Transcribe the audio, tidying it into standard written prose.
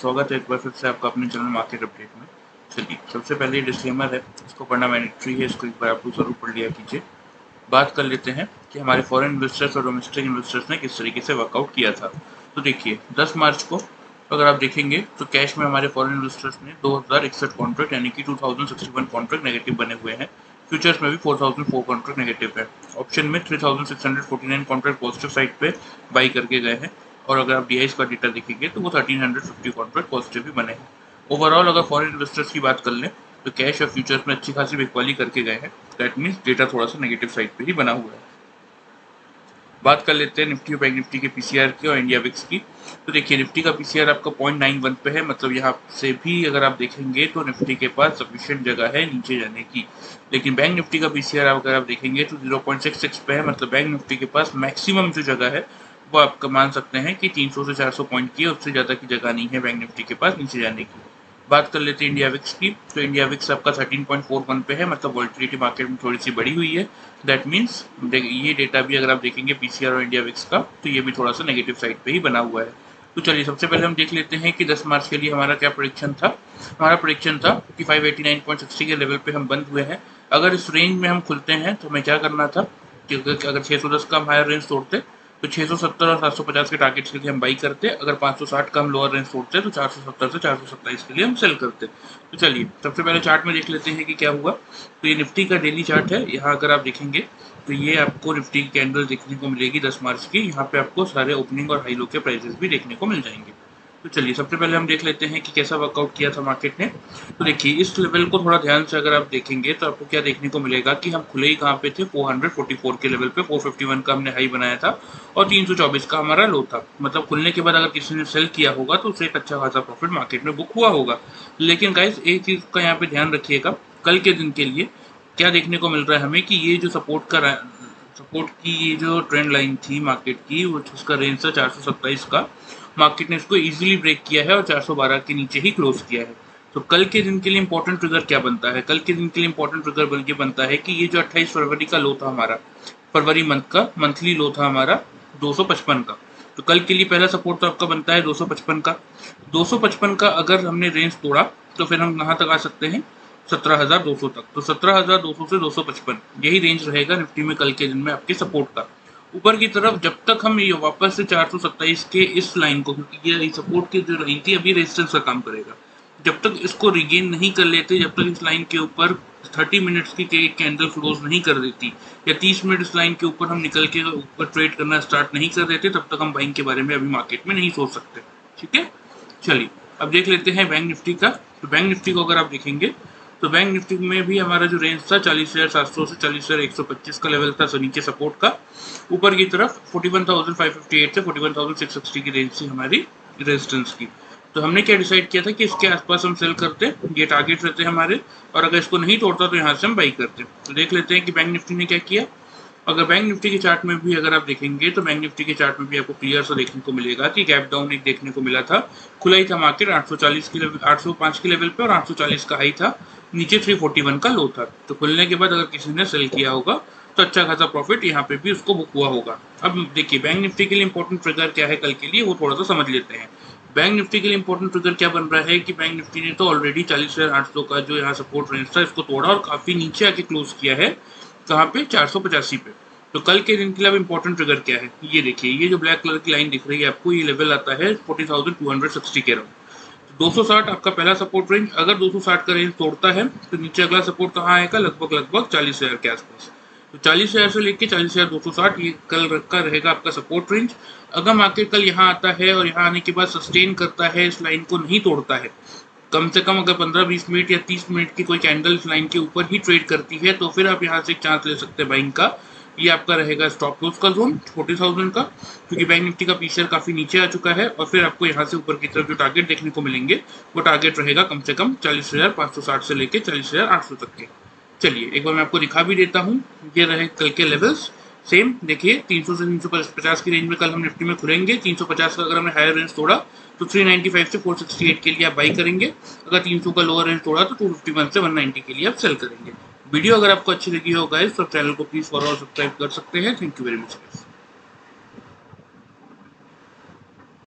स्वागत है एक बार फिर से आपका अपने चैनल मार्केट अपडेट में। चलिए, सबसे पहले डिस्क्लेमर है, इसको पढ़ना मैंडेटरी है, इसको एक बार आप लोग जरूर पढ़ लिया कीजिए। बात कर लेते हैं कि हमारे फॉरेन इन्वेस्टर्स और डोमेस्टिक इन्वेस्टर्स ने किस तरीके से वर्कआउट किया था। तो देखिए, 10 मार्च को अगर आप देखेंगे तो कैश में हमारे फॉरेन इन्वेस्टर्स ने 2061 कॉन्ट्रैक्ट यानी कि 2061 कॉन्ट्रैक्ट नेगेटिव बने हुए हैं। फ्यूचर्स में भी 4004 कॉन्ट्रैक्ट नेगेटिव है। ऑप्शन में 3649 कॉन्ट्रैक्ट पॉजिटिव साइड पे बाई करके गए हैं, और अगर आप डीआईस का डेटा देखेंगे तो वो 1350 कॉन्ट्रैक्ट पॉजिटिव भी बने हैं। ओवरऑल अगर फॉरेन इन्वेस्टर्स की बात कर लें तो कैश और फ्यूचर्स में अच्छी खासी बिकवाली करके गए हैं। दैट मीन्स डेटा थोड़ा सा नेगेटिव साइड पे ही बना हुआ है। बात कर लेते हैं निफ्टी और बैंक निफ्टी के पीसीआर की और इंडिया विक्स की। तो देखिए, निफ्टी का पीसीआर आपका 0.91 पे है, मतलब यहाँ से भी अगर आप देखेंगे तो निफ्टी के पास सफिशिएंट जगह है नीचे जाने की। लेकिन बैंक निफ्टी का पीसीआर अगर आप देखेंगे तो 0.66 पे है, मतलब बैंक निफ्टी के पास मैक्सिमम जो जगह है वो आप मान सकते हैं कि 300 से 400 पॉइंट की, उससे ज़्यादा की जगह नहीं है बैंक निफ्टी के पास नीचे जाने की। बात कर लेते हैं इंडिया विक्स की। तो इंडिया विक्स आपका 13.41 पे है, मतलब वॉलेटिलिटी मार्केट में थोड़ी सी बढ़ी हुई है। दैट मीन्स ये डेटा भी अगर आप देखेंगे पीसीआर और इंडिया विक्स का, तो ये भी थोड़ा सा नेगेटिव साइड पे ही बना हुआ है। तो चलिए, सबसे पहले हम देख लेते हैं कि 10 मार्च के लिए हमारा क्या प्रेडिक्शन था। हमारा प्रेडिक्शन था कि 589.60 के लेवल पे हम बंद हुए हैं। अगर इस रेंज में हम खुलते हैं तो हमें क्या करना था कि अगर 610 का हम हायर रेंज तोड़ते तो 670 और 750 के टारगेट्स के लिए हम बाई करते। अगर 560 का हम लोअर रेंज तोड़ते तो 470 से 427 के लिए हम सेल करते। तो चलिए, सबसे पहले चार्ट में देख लेते हैं कि क्या हुआ। तो ये निफ्टी का डेली चार्ट है। यहाँ अगर आप देखेंगे तो ये आपको निफ्टी की कैंडल देखने को मिलेगी 10 मार्च की। यहाँ पे आपको सारे ओपनिंग और हाई लो के प्राइसेस भी देखने को मिल जाएंगे। तो चलिए, सबसे पहले हम देख लेते हैं कि कैसा वर्कआउट किया था मार्केट ने। तो देखिए, इस लेवल को थोड़ा ध्यान से अगर आप देखेंगे तो आपको क्या देखने को मिलेगा कि हम खुले ही कहाँ पे थे, 444 के लेवल पे। 451 का हमने हाई बनाया था और 324 का हमारा लो था। मतलब खुलने के बाद अगर किसी ने सेल किया होगा तो उसे एक अच्छा खासा प्रॉफिट मार्केट में बुक हुआ होगा। लेकिन गाइस, एक चीज का यहाँ पे ध्यान रखिएगा, कल के दिन के लिए क्या देखने को मिल रहा है हमें कि ये जो सपोर्ट की ये जो ट्रेंड लाइन थी मार्केट की, वो उसका रेंज था 427 का। मार्केट ने इसको इजीली ब्रेक किया है और 412 के नीचे ही क्लोज किया है। तो कल के दिन के लिए इंपॉर्टेंट ट्रिगर क्या बनता है? कल के दिन के लिए इंपॉर्टेंट ट्रिगर बन के बनता है कि ये जो 28 फरवरी का लो था हमारा, फरवरी मंथ का मंथली लो था हमारा 255 का। तो कल के लिए पहला सपोर्ट तो आपका बनता है 255 का। 255 का अगर हमने रेंज तोड़ा तो फिर हम कहाँ तक आ सकते हैं, 17,200 तक। तो 17,200 से 255 यही रेंज रहेगा निफ्टी में कल के दिन में आपके सपोर्ट का। ऊपर की तरफ जब तक हम ये वापस से 427 के इस लाइन को, क्योंकि ये सपोर्ट की जो लाइन थी अभी रेजिस्टेंस का काम करेगा, जब तक इसको रिगेन नहीं कर लेते, जब तक इस लाइन के ऊपर 30 मिनट्स की कैंडल क्लोज नहीं कर देती या 30 मिनट इस लाइन के ऊपर हम निकल के ऊपर ट्रेड करना स्टार्ट नहीं कर देते, तब तक हम बाइंग के बारे में अभी मार्केट में नहीं सोच सकते। ठीक है, चलिए अब देख लेते हैं बैंक निफ्टी का। तो बैंक निफ्टी को अगर आप देखेंगे तो बैंक निफ्टी में भी हमारा जो रेंज था 40,700 से 40,125 का लेवल था, नीचे सपोर्ट का। ऊपर की तरफ 41,558 से 41,660 की रेंज थी हमारी रेजिस्टेंस की। तो हमने क्या डिसाइड किया था कि इसके आसपास हम सेल करते, ये टारगेट रहते हमारे, और अगर इसको नहीं तोड़ता तो यहाँ से हम बाई करते। तो देख लेते हैं कि बैंक निफ्टी ने क्या किया। अगर बैंक निफ्टी के चार्ट में भी अगर आप देखेंगे तो बैंक निफ्टी के चार्ट में भी आपको क्लियर सा देखने को मिलेगा कि गैप डाउन एक देखने को मिला था। खुला ही था मार्केट 840 के लेवल, 805 के लेवल पे, और 840 का हाई था, नीचे 341 का लो था। तो खुलने के बाद अगर किसी ने सेल किया होगा तो अच्छा खासा प्रॉफिट यहाँ पे भी उसको बुक हुआ होगा। अब देखिए, बैंक निफ्टी के लिए इंपॉर्टेंट ट्रिगर क्या है कल के लिए, वो थोड़ा सा समझ लेते हैं। बैंक निफ्टी के लिए इंपॉर्टेंट ट्रिगर क्या बन रहा है कि बैंक निफ्टी ने तो ऑलरेडी 40,800 का जो यहाँ सपोर्ट रेंज था इसको तोड़ा और काफी नीचे आके क्लोज किया है, कहाँ पे, 485 पे। तो कल के दिन के लिए अब इंपॉर्टेंट ट्रिगर क्या है, ये देखिए, ये जो ब्लैक कलर की लाइन दिख रही है आपको, ये लेवल आता है 40,260 के राउंड। 260 आपका पहला सपोर्ट रेंज। अगर 260 का रेंज तोड़ता है तो नीचे अगला सपोर्ट कहाँ आएगा, लगभग 40,000 के आसपास। तो 40,000 से लेके 40,260 ये कल का रहेगा आपका सपोर्ट रेंज। अगर मार्केट कल यहाँ आता है और यहाँ आने के बाद सस्टेन करता है, इस लाइन को नहीं तोड़ता है, कम से कम अगर 15-20 मिनट या 30 मिनट की कोई कैंडल इस लाइन के ऊपर ही ट्रेड करती है, तो फिर आप यहाँ से एक चांस ले सकते हैं बाइंग का। ये आपका रहेगा स्टॉप लॉस का जोन 40,000 का, क्योंकि बैंक निफ्टी का पीसीआर काफी नीचे आ चुका है। और फिर आपको यहाँ से ऊपर की तरफ जो टारगेट देखने को मिलेंगे वो टारगेट रहेगा कम से कम 40,560 से लेके 40,800 तक के। चलिए एक बार मैं आपको दिखा भी देता हूँ, ये रहे कल के लेवल्स। सेम देखिए, 300 से 350 की रेंज में कल हम निफ्टी में खुलेंगे। 350 का अगर हमने हायर रेंज तोड़ा तो 395 से 468 के लिए आप बाई करेंगे। अगर 300 का लोअर रेंज तोड़ा तो 251 से 190 के लिए आप सेल करेंगे। वीडियो अगर आपको अच्छी लगी हो गाइस तो चैनल को प्लीज फॉलो और सब्सक्राइब कर सकते हैं। Thank you very much.